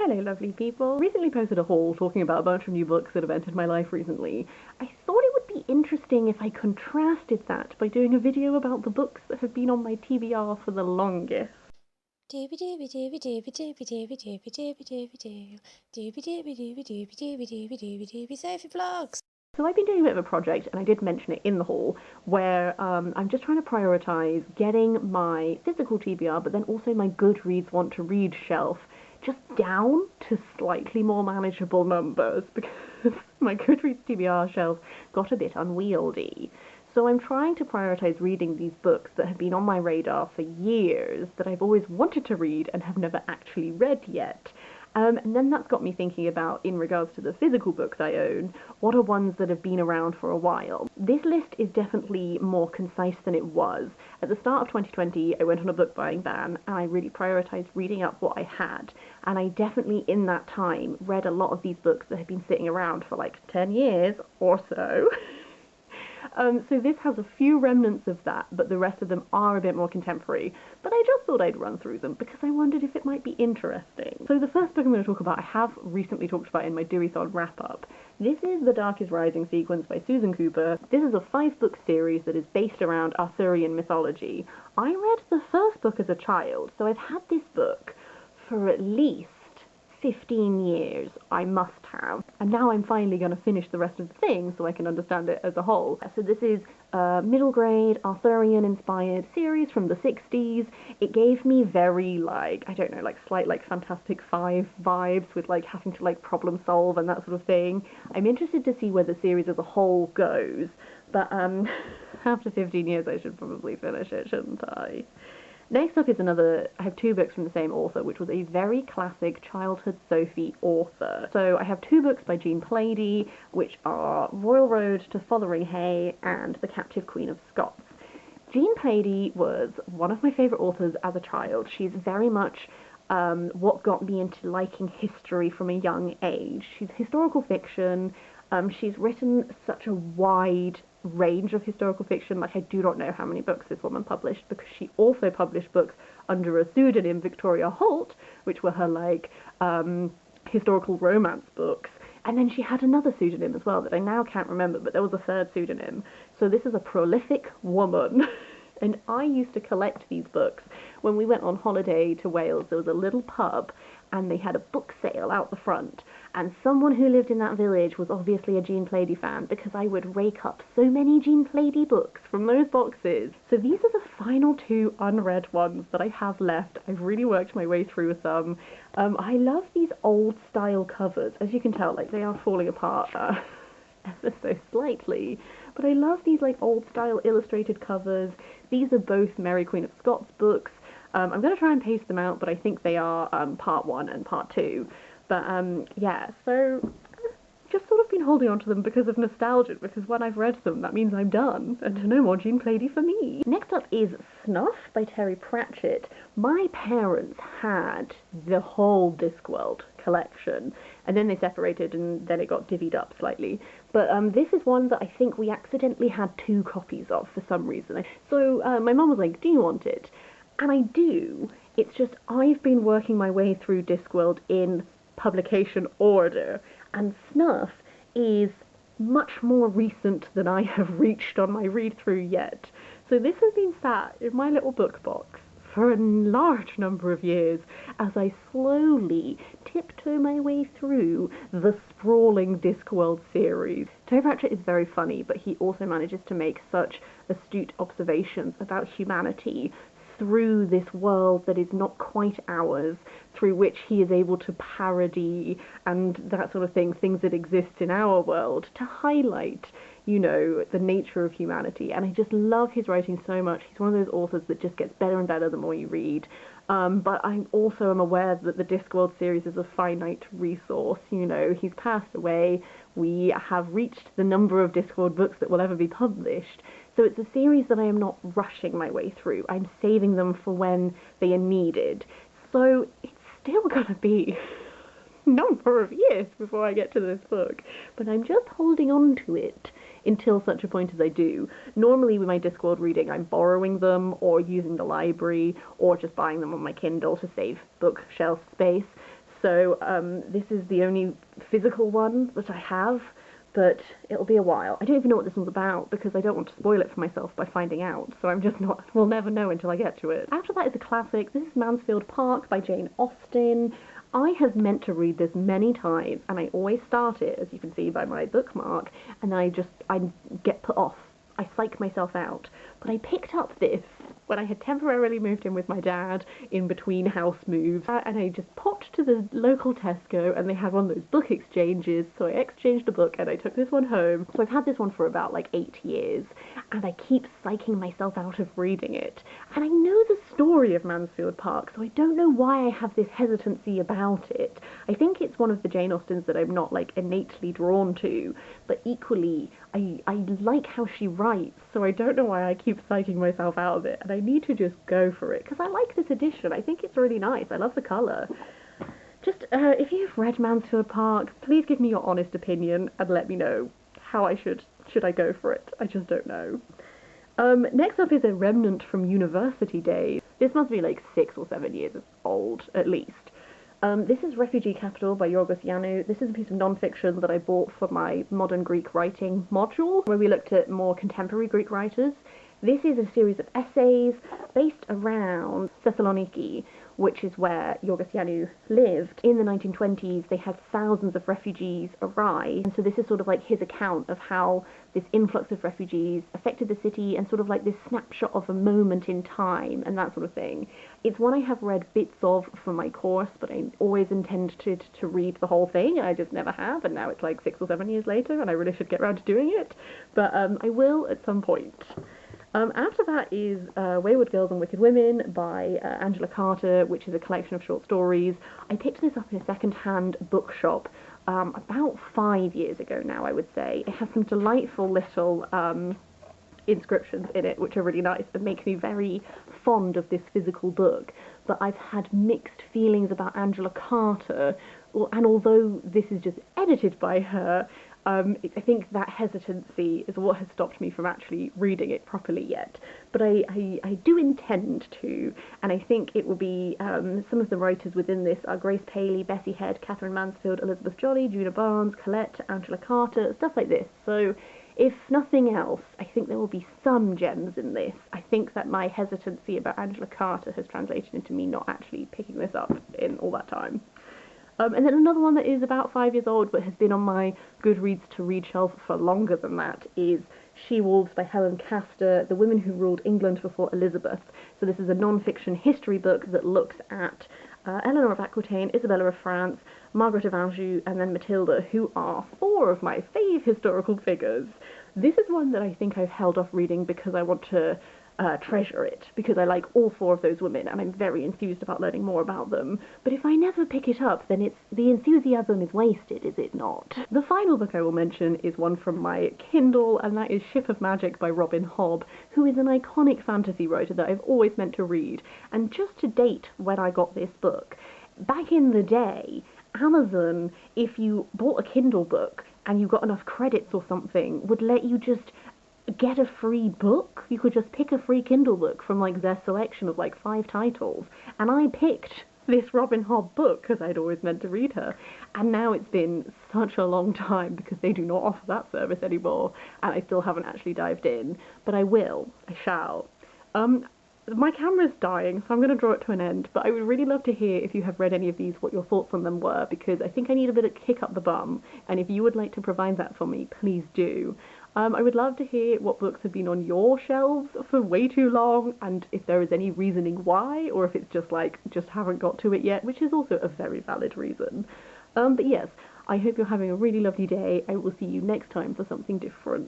Hello lovely people. Recently posted a haul talking about a bunch of new books that have entered my life recently. I thought it would be interesting if I contrasted that by doing a video about the books that have been on my TBR for the longest. Sophie Vlogs. So I've been doing a bit of a project, and I did mention it in the haul, where I'm just trying to prioritise getting my physical TBR, but then also my Goodreads want to read shelf just down to slightly more manageable numbers, because my Goodreads TBR shelf got a bit unwieldy. So I'm trying to prioritise reading these books that have been on my radar for years, that I've always wanted to read and have never actually read yet. And then that's got me thinking about, in regards to the physical books I own, what are ones that have been around for a while? This list is definitely more concise than it was. At the start of 2020, I went on a book buying ban, and I really prioritised reading up what I had. And I definitely, in that time, read a lot of these books that had been sitting around for like 10 years or so. So this has a few remnants of that, but the rest of them are a bit more contemporary. But I just thought I'd run through them because I wondered if it might be interesting. So the first book I'm going to talk about, I have recently talked about in my Deweython wrap-up. This is The Dark is Rising sequence by Susan Cooper. This is a 5-book series that is based around Arthurian mythology. I read the first book as a child, so I've had this book for at least 15 years, I must have. And now I'm finally going to finish the rest of the thing so I can understand it as a whole. So this is a middle grade Arthurian inspired series from the 60s. It gave me very slight Fantastic Five vibes with having to problem solve and that sort of thing. I'm interested to see where the series as a whole goes, but after 15 years I should probably finish it, shouldn't I? Next up is I have 2 books from the same author, which was a very classic childhood Sophie author. So I have 2 books by Jean Plaidy, which are Royal Road to Fotheringhay and The Captive Queen of Scots. Jean Plaidy was one of my favourite authors as a child. She's very much what got me into liking history from a young age. She's historical fiction. She's written such a wide range of historical fiction. I do not know how many books this woman published, because she also published books under a pseudonym, Victoria Holt, which were her historical romance books. And then she had another pseudonym as well that I now can't remember, but there was a third pseudonym. So this is a prolific woman. And I used to collect these books. When we went on holiday to Wales, there was a little pub, and they had a book sale out the front. And someone who lived in that village was obviously a Jean Plaidy fan, because I would rake up so many Jean Plaidy books from those boxes. So these are the final 2 unread ones that I have left. I've really worked my way through some. I love these old style covers. As you can tell, they are falling apart ever so slightly. But I love these old style illustrated covers. These are both Mary Queen of Scots books. I'm going to try and paste them out, but I think they are part 1 and part 2. But yeah, so just sort of been holding on to them because of nostalgia, because when I've read them, that means I'm done, and no more Jean Plaidy for me. Next up is Snuff by Terry Pratchett. My parents had the whole Discworld collection, and then they separated, and then it got divvied up slightly. But this is one that I think we accidentally had 2 copies of for some reason. So my mum was like, do you want it? And I do. It's just I've been working my way through Discworld in publication order, and Snuff is much more recent than I have reached on my read-through yet. So this has been sat in my little book box for a large number of years as I slowly tiptoe my way through the sprawling Discworld series. Terry Pratchett is very funny, but he also manages to make such astute observations about humanity through this world that is not quite ours, through which he is able to parody and that sort of thing, things that exist in our world, to highlight, the nature of humanity. And I just love his writing so much. He's one of those authors that just gets better and better the more you read. But I also am aware that the Discworld series is a finite resource. He's passed away. We have reached the number of Discworld books that will ever be published. So it's a series that I am not rushing my way through. I'm saving them for when they are needed. So it's still going to be a number of years before I get to this book. But I'm just holding on to it until such a point as I do. Normally with my Discworld reading, I'm borrowing them or using the library or just buying them on my Kindle to save bookshelf space. So this is the only physical one that I have, but it'll be a while. I don't even know what this one's about because I don't want to spoil it for myself by finding out, so I'm just not, we'll never know until I get to it. After that is a classic. This is Mansfield Park by Jane Austen. I have meant to read this many times, and I always start it, as you can see by my bookmark, and I get put off. I psych myself out. But I picked up this when I had temporarily moved in with my dad in between house moves, and I just popped to the local Tesco, and they had one of those book exchanges, so I exchanged a book and I took this one home. So I've had this one for about like 8 years, and I keep psyching myself out of reading it. And I know the story of Mansfield Park, so I don't know why I have this hesitancy about it. I think it's one of the Jane Austens that I'm not like innately drawn to, but equally I like how she writes, so I don't know why I keep psyching myself out of it, and I need to just go for it, because I like this edition. I think it's really nice. I love the colour. Just, if you've read Mansfield Park, please give me your honest opinion and let me know how I should I go for it. I just don't know. Next up is a remnant from university days. This must be like 6 or 7 years old, at least. This is Refugee Capital by Yorgos Ioannou. This is a piece of non-fiction that I bought for my modern Greek writing module, where we looked at more contemporary Greek writers. This is a series of essays based around Thessaloniki, which is where Yorgos Ioannou lived. In the 1920s, they had thousands of refugees arrive, and so this is sort of like his account of how this influx of refugees affected the city, and sort of like this snapshot of a moment in time, and that sort of thing. It's one I have read bits of for my course, but I always intend to read the whole thing, and I just never have, and now it's like 6 or 7 years later, and I really should get around to doing it, but I will at some point. After that is Wayward Girls and Wicked Women by Angela Carter, which is a collection of short stories. I picked this up in a second-hand bookshop about 5 years ago now, I would say. It has some delightful little inscriptions in it, which are really nice and make me very fond of this physical book. But I've had mixed feelings about Angela Carter, and although this is just edited by her, I think that hesitancy is what has stopped me from actually reading it properly yet. But I do intend to, and I think it will be, some of the writers within this are Grace Paley, Bessie Head, Catherine Mansfield, Elizabeth Jolly, Juna Barnes, Colette, Angela Carter, stuff like this. So if nothing else, I think there will be some gems in this. I think that my hesitancy about Angela Carter has translated into me not actually picking this up in all that time. And then another one that is about 5 years old but has been on my Goodreads to read shelf for longer than that is She-Wolves by Helen Castor, The Women Who Ruled England Before Elizabeth. So this is a non-fiction history book that looks at Eleanor of Aquitaine, Isabella of France, Margaret of Anjou, and then Matilda, who are 4 of my fave historical figures. This is one that I think I've held off reading because I want to treasure it, because I like all 4 of those women and I'm very enthused about learning more about them. But if I never pick it up, then the enthusiasm is wasted, is it not? The final book I will mention is one from my Kindle, and that is Ship of Magic by Robin Hobb, who is an iconic fantasy writer that I've always meant to read. And just to date when I got this book, back in the day, Amazon, if you bought a Kindle book and you got enough credits or something, would let you just get a free book. You could just pick a free Kindle book from like their selection of like 5 titles, and I picked this Robin Hobb book because I'd always meant to read her, and now it's been such a long time because they do not offer that service anymore, and I still haven't actually dived in, but I shall. My camera's dying, so I'm going to draw it to an end, but I would really love to hear, if you have read any of these, what your thoughts on them were, because I think I need a bit of kick up the bum, and if you would like to provide that for me, please do. I would love to hear what books have been on your shelves for way too long, and if there is any reasoning why, or if it's just like, just haven't got to it yet, which is also a very valid reason. But yes, I hope you're having a really lovely day. I will see you next time for something different.